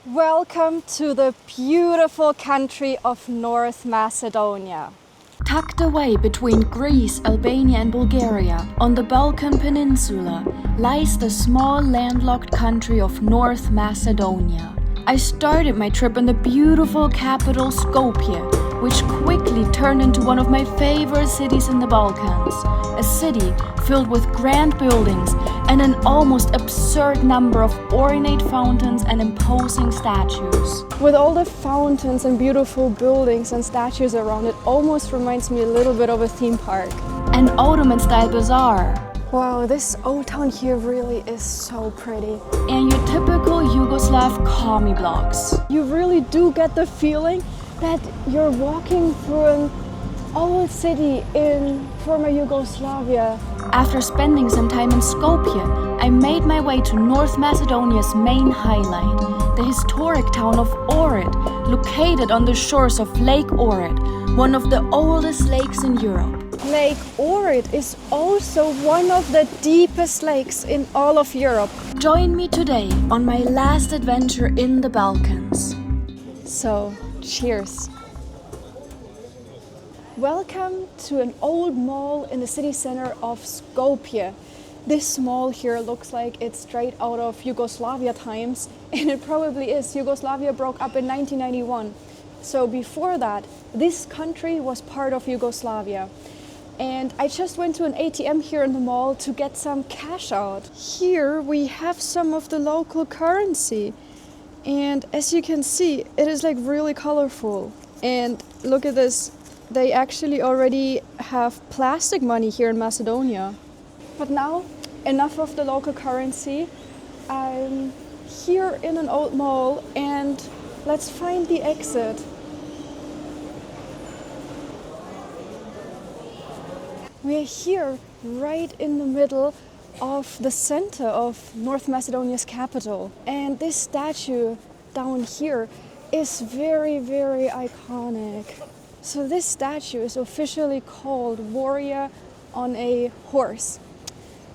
Welcome to the beautiful country of North Macedonia. Tucked away between Greece, Albania and Bulgaria, on the Balkan Peninsula, lies the small landlocked country of North Macedonia. I started my trip in the beautiful capital Skopje, which quickly turned into one of my favorite cities in the Balkans. A city filled with grand buildings and an almost absurd number of ornate fountains and imposing statues. With all the fountains and beautiful buildings and statues around, it almost reminds me a little bit of a theme park. An Ottoman-style bazaar. Wow, this old town here really is so pretty. And your typical Yugoslav commie blocks. You really do get the feeling that you're walking through an old city in former Yugoslavia. After spending some time in Skopje, I made my way to North Macedonia's main highlight, the historic town of Ohrid, located on the shores of Lake Ohrid, one of the oldest lakes in Europe. Lake Ohrid is also one of the deepest lakes in all of Europe. Join me today on my last adventure in the Balkans. So, cheers. Welcome to an old mall in the city center of Skopje. This mall here looks like it's straight out of Yugoslavia times, and it probably is. Yugoslavia broke up in 1991. So before that, this country was part of Yugoslavia. And I just went to an ATM here in the mall to get some cash out. Here we have some of the local currency. And as you can see, it is like really colorful. And look at this. They actually already have plastic money here in Macedonia. But now, enough of the local currency. I'm here in an old mall and let's find the exit. We're here right in the middle of the center of North Macedonia's capital. And this statue down here is very, very iconic. So this statue is officially called Warrior on a Horse.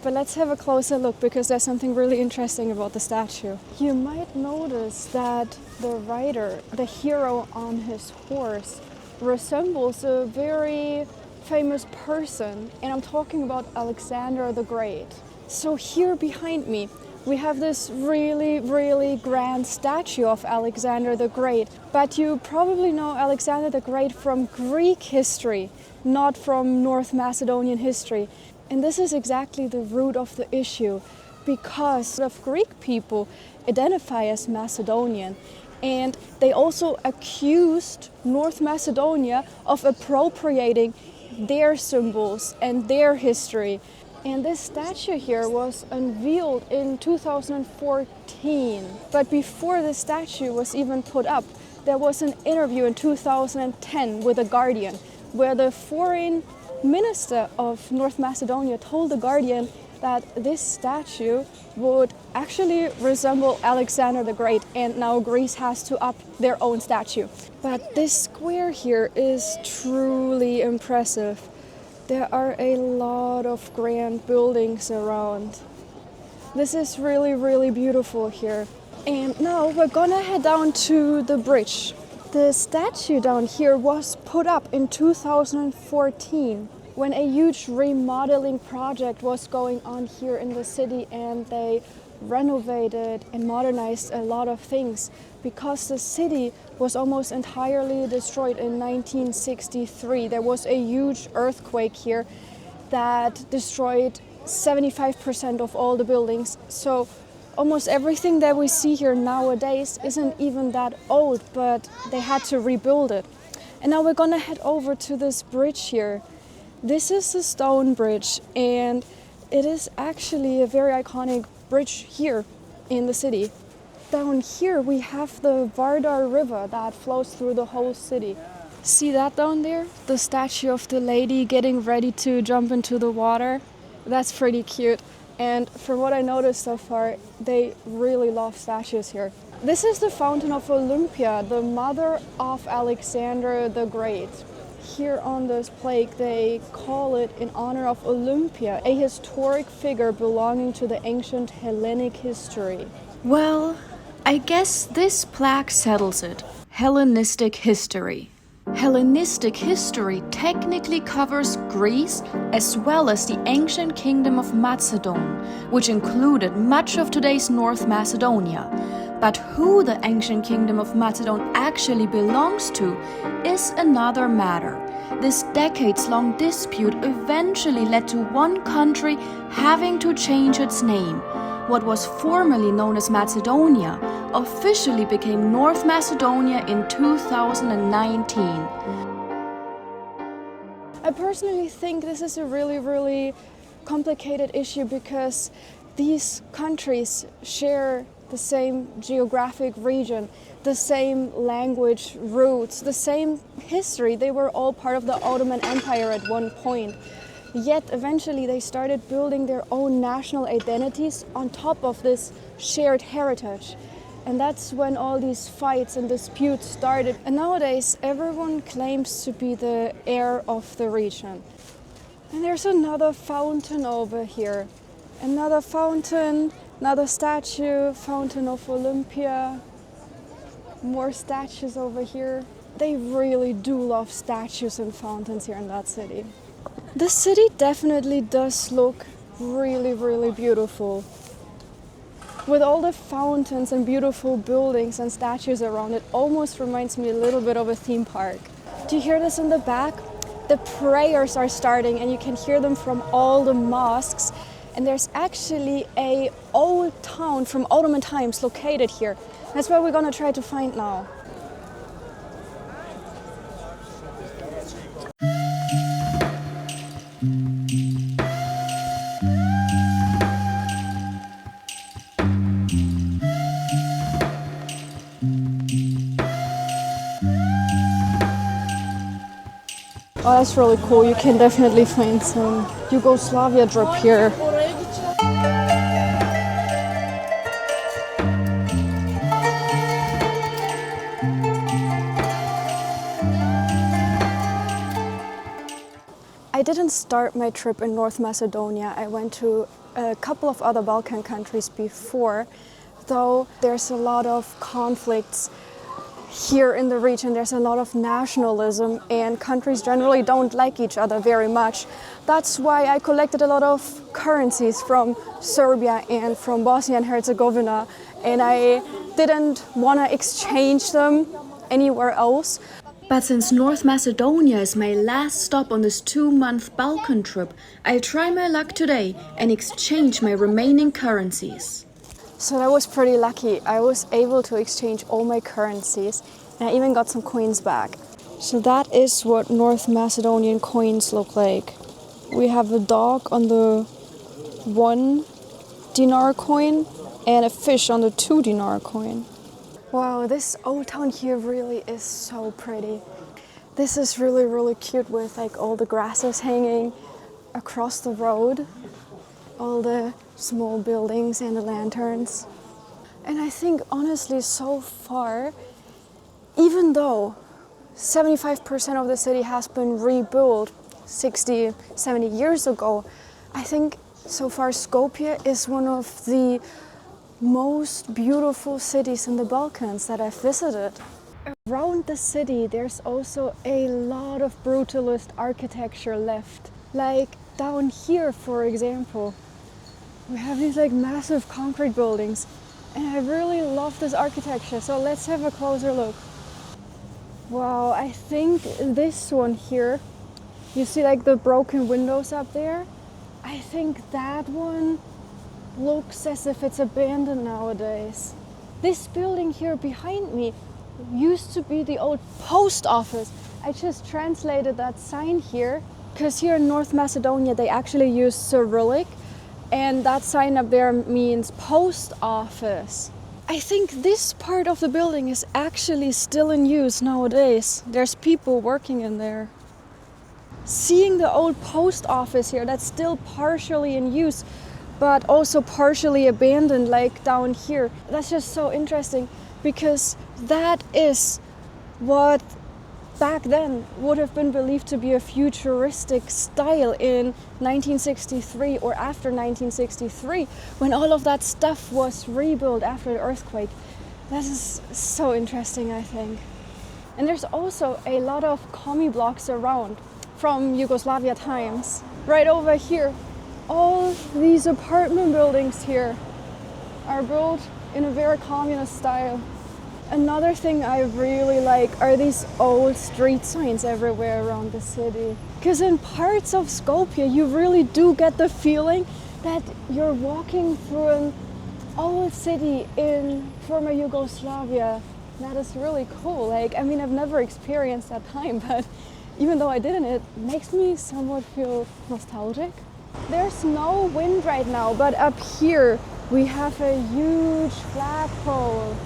But let's have a closer look because there's something really interesting about the statue. You might notice that the rider, the hero on his horse, resembles a very famous person, and I'm talking about Alexander the Great. So here behind me, we have this really, really grand statue of Alexander the Great. But you probably know Alexander the Great from Greek history, not from North Macedonian history. And this is exactly the root of the issue, because of Greek people identify as Macedonian. And they also accused North Macedonia of appropriating their symbols and their history. And this statue here was unveiled in 2014. But before the statue was even put up, there was an interview in 2010 with The Guardian, where the foreign minister of North Macedonia told The Guardian that this statue would actually resemble Alexander the Great, and now Greece has to up their own statue. But this square here is truly impressive. There are a lot of grand buildings around. This is really, really beautiful here. And now we're gonna head down to the bridge. The statue down here was put up in 2014 when a huge remodeling project was going on here in the city, and they renovated and modernized a lot of things because the city was almost entirely destroyed in 1963. There was a huge earthquake here that destroyed 75% of all the buildings. So almost everything that we see here nowadays isn't even that old, but they had to rebuild it. And now we're gonna head over to this bridge here. This is a stone bridge, and it is actually a very iconic bridge here in the city. Down here we have the Vardar River that flows through the whole city. See that down there? The statue of the lady getting ready to jump into the water. That's pretty cute. And from what I noticed so far, they really love statues here. This is the Fountain of Olympia, the mother of Alexander the Great. Here on this plaque, they call it in honor of Olympia, a historic figure belonging to the ancient Hellenic history. Well, I guess this plaque settles it. Hellenistic history. Hellenistic history technically covers Greece as well as the ancient kingdom of Macedon, which included much of today's North Macedonia. But who the ancient kingdom of Macedon actually belongs to is another matter. This decades-long dispute eventually led to one country having to change its name. What was formerly known as Macedonia officially became North Macedonia in 2019. I personally think this is a really complicated issue because these countries share the same geographic region, the same language roots, the same history. They were all part of the Ottoman Empire at one point. Yet eventually they started building their own national identities on top of this shared heritage. And that's when all these fights and disputes started. And nowadays everyone claims to be the heir of the region. And there's another fountain over here. Another fountain, another statue, Fountain of Olympia. More statues over here. They really do love statues and fountains here in that city. The city definitely does look really beautiful. With all the fountains and beautiful buildings and statues around, it almost reminds me a little bit of a theme park. Do you hear this in the back? The prayers are starting and you can hear them from all the mosques. And there's actually an old town from Ottoman times located here. That's what we're gonna try to find now. Oh, that's really cool. You can definitely find some Yugoslavia drip here. I didn't start my trip in North Macedonia. I went to a couple of other Balkan countries before, though there's a lot of conflicts here in the region. There's a lot of nationalism and countries generally don't like each other very much. That's why I collected a lot of currencies from Serbia and from Bosnia and Herzegovina, and I didn't want to exchange them anywhere else. But since North Macedonia is my last stop on this 2-month Balkan trip, I try my luck today and exchange my remaining currencies. So that was pretty lucky. I was able to exchange all my currencies and I even got some coins back. So that is what North Macedonian coins look like. We have a dog on the 1 dinar coin and a fish on the 2 dinar coin. Wow, this old town here really is so pretty. This is really cute with like all the grasses hanging across the road, all the small buildings and the lanterns. And I think honestly so far, even though 75% of the city has been rebuilt 60, 70 years ago, I think so far Skopje is one of the most beautiful cities in the Balkans that I've visited. Around the city there's also a lot of brutalist architecture left. Like down here, for example, we have these like massive concrete buildings and I really love this architecture, so let's have a closer look. Wow, I think this one here, you see like the broken windows up there? I think that one looks as if it's abandoned nowadays. This building here behind me used to be the old post office. I just translated that sign here because here in North Macedonia they actually use Cyrillic and that sign up there means post office. I think this part of the building is actually still in use nowadays. There's people working in there. Seeing the old post office here that's still partially in use but also partially abandoned like down here. That's just so interesting because that is what back then would have been believed to be a futuristic style in 1963 or after 1963 when all of that stuff was rebuilt after the earthquake. That is so interesting, I think. And there's also a lot of commie blocks around from Yugoslavia times. Right over here, all these apartment buildings here are built in a very communist style. Another thing I really like are these old street signs everywhere around the city. Because in parts of Skopje, you really do get the feeling that you're walking through an old city in former Yugoslavia. That is really cool. Like, I mean, I've never experienced that time, but even though I didn't, it makes me somewhat feel nostalgic. There's no wind right now, but up here we have a huge flagpole.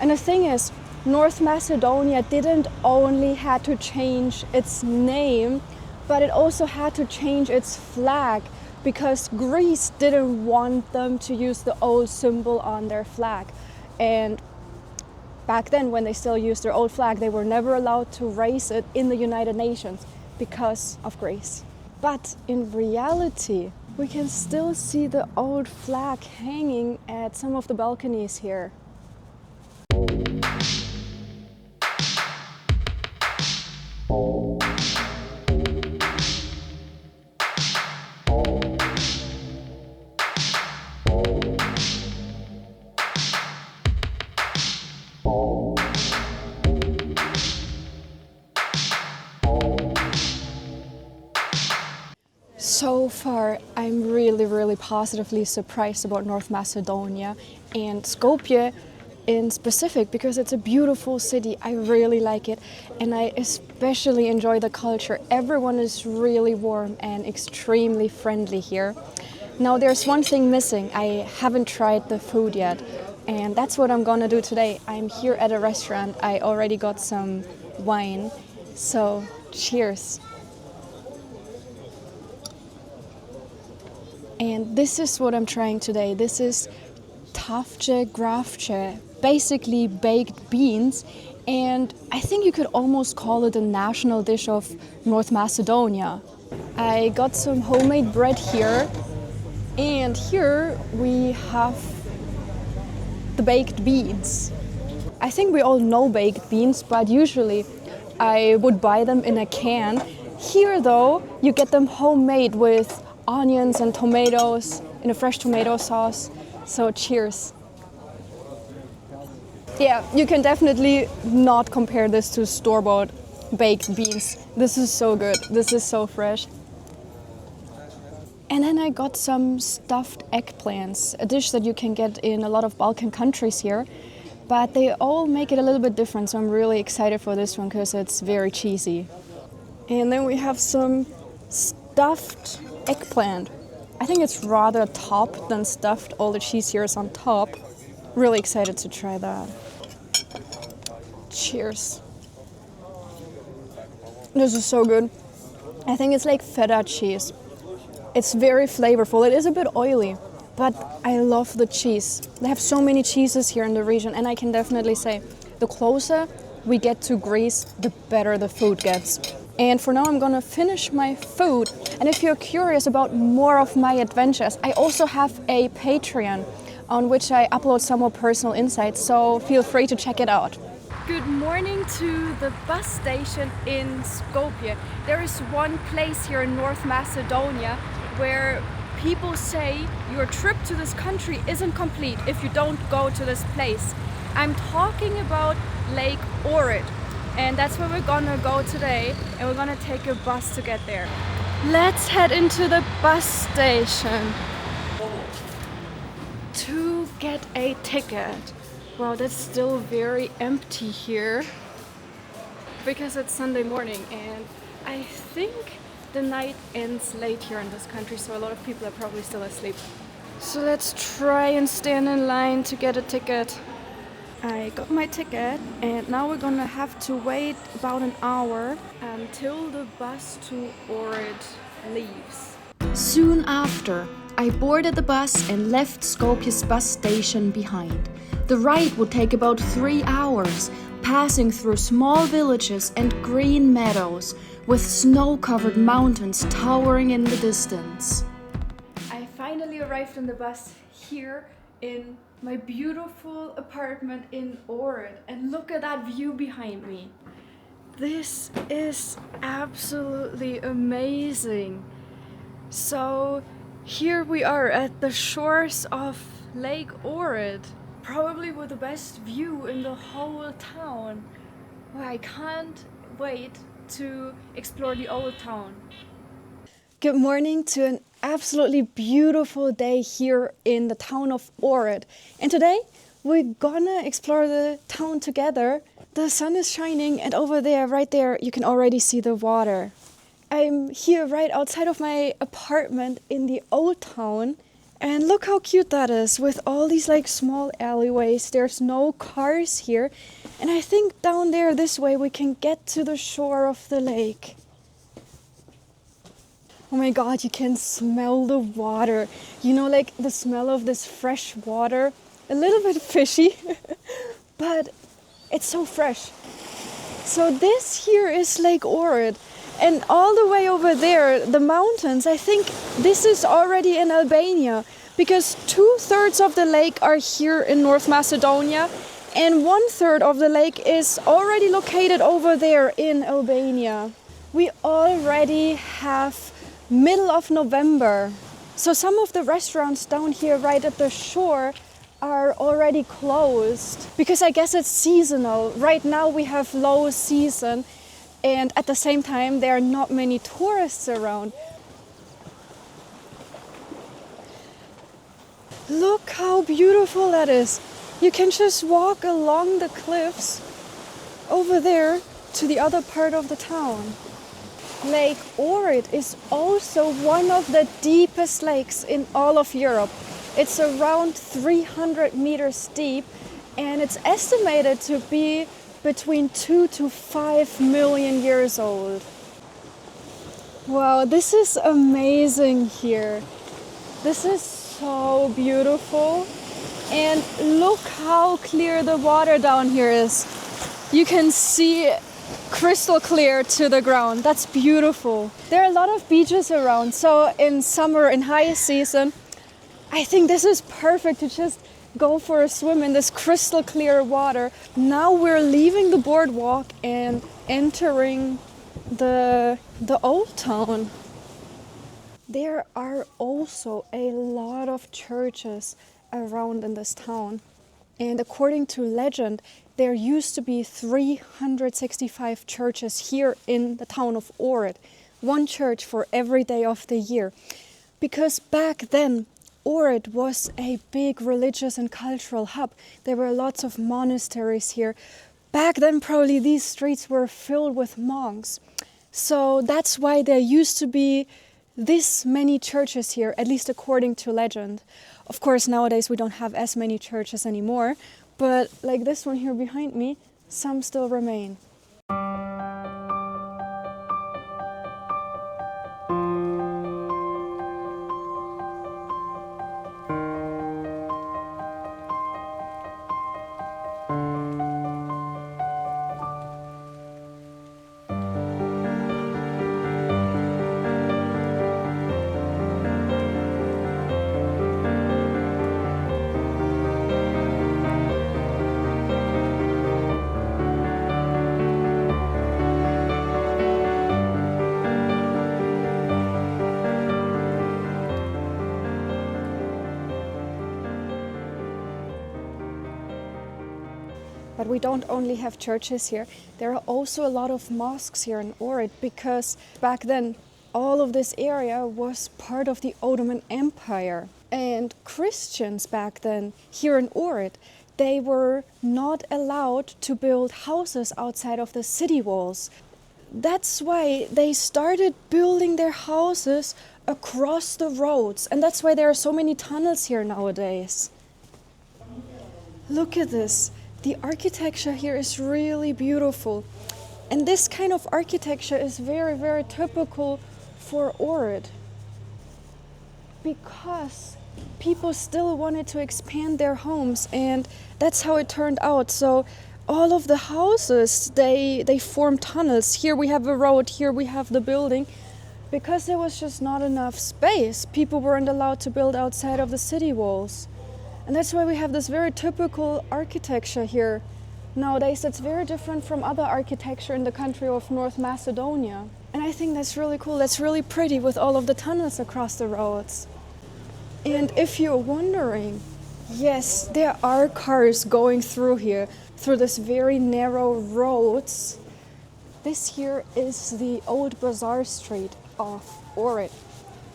And the thing is, North Macedonia didn't only had to change its name, but it also had to change its flag because Greece didn't want them to use the old symbol on their flag. And back then, when they still used their old flag, they were never allowed to raise it in the United Nations because of Greece. But in reality, we can still see the old flag hanging at some of the balconies here. So far, I'm really positively surprised about North Macedonia and Skopje in specific because it's a beautiful city. I really like it and I especially enjoy the culture. Everyone is really warm and extremely friendly here. Now there's one thing missing. I haven't tried the food yet and that's what I'm gonna do today. I'm here at a restaurant. I already got some wine, so cheers. And this is what I'm trying today. This is tafce grafce, basically baked beans. And I think you could almost call it a national dish of North Macedonia. I got some homemade bread here. And here we have the baked beans. I think we all know baked beans, but usually I would buy them in a can. Here though, you get them homemade with onions and tomatoes in a fresh tomato sauce. So cheers. Yeah, you can definitely not compare this to store-bought baked beans. This is so good. This is so fresh. And then I got some stuffed eggplants, a dish that you can get in a lot of Balkan countries here. But they all make it a little bit different, so I'm really excited for this one because it's very cheesy. And then we have some stuffed eggplant. I think it's rather topped than stuffed. All the cheese here is on top. Really excited to try that. Cheers. This is so good. I think it's like feta cheese. It's very flavorful. It is a bit oily, but I love the cheese. They have so many cheeses here in the region, and I can definitely say the closer we get to Greece, the better the food gets. And for now, I'm gonna finish my food. And if you're curious about more of my adventures, I also have a Patreon on which I upload some more personal insights, so feel free to check it out. Good morning to the bus station in Skopje. There is one place here in North Macedonia where people say your trip to this country isn't complete if you don't go to this place. I'm talking about Lake Ohrid. And that's where we're gonna go today, and we're gonna take a bus to get there. Let's head into the bus station to get a ticket. Wow, that's still very empty here because it's Sunday morning, and I think the night ends late here in this country, so a lot of people are probably still asleep. So let's try and stand in line to get a ticket. I got my ticket and now we're gonna have to wait about an hour until the bus to Ohrid leaves. Soon after, I boarded the bus and left Skopje's bus station behind. The ride would take about 3 hours, passing through small villages and green meadows with snow-covered mountains towering in the distance. I finally arrived on the bus here in my beautiful apartment in Ohrid, and look at that view behind me. This is absolutely amazing. So here we are at the shores of Lake Ohrid, probably with the best view in the whole town. Well, I can't wait to explore the old town. Good morning to an absolutely beautiful day here in the town of Ohrid. And today we're gonna explore the town together. The sun is shining, and over there, right there, you can already see the water. I'm here right outside of my apartment in the old town. And look how cute that is, with all these like small alleyways. There's no cars here. And I think down there this way we can get to the shore of the lake. Oh my God, you can smell the water. You know, like the smell of this fresh water. A little bit fishy, but it's so fresh. So this here is Lake Ohrid. And all the way over there, the mountains, I think this is already in Albania, because 2/3 of the lake are here in North Macedonia, and 1/3 of the lake is already located over there in Albania. We already have middle of November. So some of the restaurants down here right at the shore are already closed, because I guess it's seasonal. Right now we have low season, and at the same time there are not many tourists around. Look how beautiful that is. You can just walk along the cliffs over there to the other part of the town. Lake Ohrid is also one of the deepest lakes in all of Europe. It's around 300 meters deep, and it's estimated to be between 2 to 5 million years old. Wow, this is amazing here. This is so beautiful. And look how clear the water down here is. You can see crystal clear to the ground. That's beautiful. There are a lot of beaches around, so in summer, in high season, I think this is perfect to just go for a swim in this crystal clear water. Now we're leaving the boardwalk and entering the old town. There are also a lot of churches around in this town. And according to legend, there used to be 365 churches here in the town of Ohrid. One church for every day of the year. Because back then, Ohrid was a big religious and cultural hub. There were lots of monasteries here. Back then, probably these streets were filled with monks. So that's why there used to be this many churches here, at least according to legend. Of course, nowadays we don't have as many churches anymore, but like this one here behind me, some still remain. But we don't only have churches here. There are also a lot of mosques here in Ohrid, because back then all of this area was part of the Ottoman Empire. And Christians back then here in Ohrid, they were not allowed to build houses outside of the city walls. That's why they started building their houses across the roads. And that's why there are so many tunnels here nowadays. Look at this. The architecture here is really beautiful. And this kind of architecture is very, very typical for Ohrid, because people still wanted to expand their homes, and that's how it turned out. So all of the houses, they form tunnels. Here we have a road, here we have the building, because there was just not enough space. People weren't allowed to build outside of the city walls. And that's why we have this very typical architecture here. Nowadays, it's very different from other architecture in the country of North Macedonia. And I think that's really cool. That's really pretty with all of the tunnels across the roads. And if you're wondering, yes, there are cars going through here, through this very narrow roads. This here is the old Bazaar Street of Ohrid.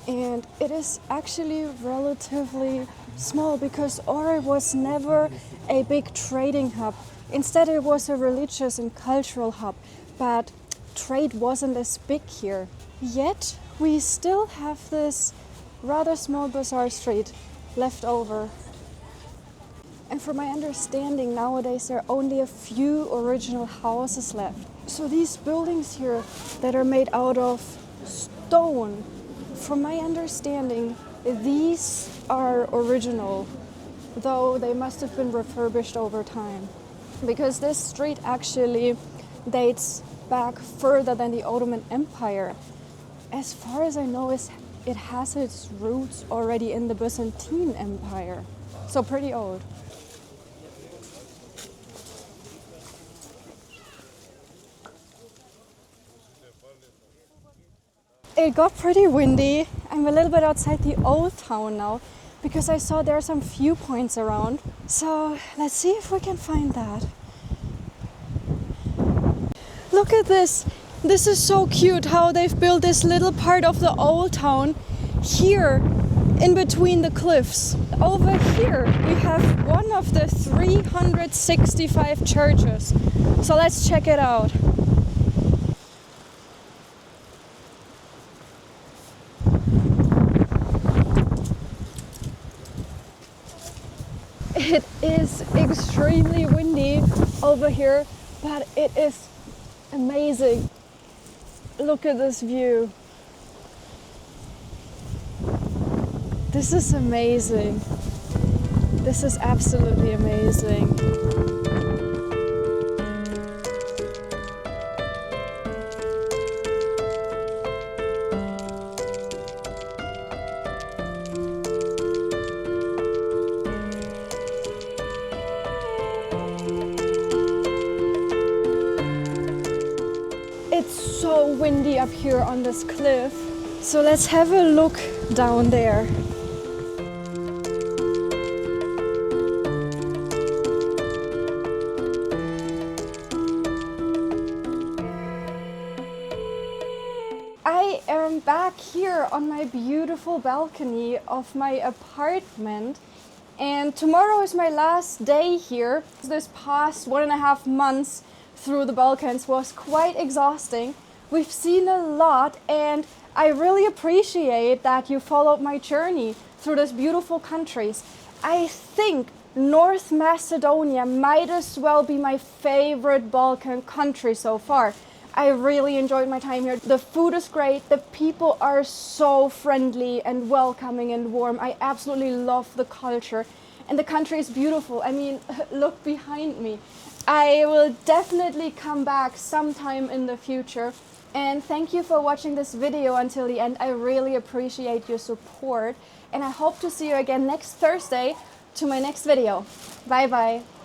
And it is actually relatively small because Ohrid was never a big trading hub. Instead, it was a religious and cultural hub, but trade wasn't as big here. Yet, we still have this rather small Bazaar Street left over. And from my understanding, nowadays there are only a few original houses left. So these buildings here that are made out of stone, from my understanding, these are original, though they must have been refurbished over time. Because this street actually dates back further than the Ottoman Empire. As far as I know, it has its roots already in the Byzantine Empire. So pretty old. It got pretty windy. I'm a little bit outside the old town now because I saw there are some viewpoints around. So let's see if we can find that. Look at this. This is so cute how they've built this little part of the old town here in between the cliffs. Over here we have one of the 365 churches. So let's check it out. It is extremely windy over here, but it is amazing. Look at this view. This is amazing. This is absolutely amazing. It's so windy up here on this cliff. So let's have a look down there. I am back here on my beautiful balcony of my apartment, and tomorrow is my last day here. This past 1.5 months through the Balkans was quite exhausting. We've seen a lot, and I really appreciate that you followed my journey through these beautiful countries. I think North Macedonia might as well be my favorite Balkan country so far. I really enjoyed my time here. The food is great. The people are so friendly and welcoming and warm. I absolutely love the culture. And the country is beautiful. I mean, look behind me. I will definitely come back sometime in the future. And thank you for watching this video until the end. I really appreciate your support. And I hope to see you again next Thursday to my next video. Bye bye.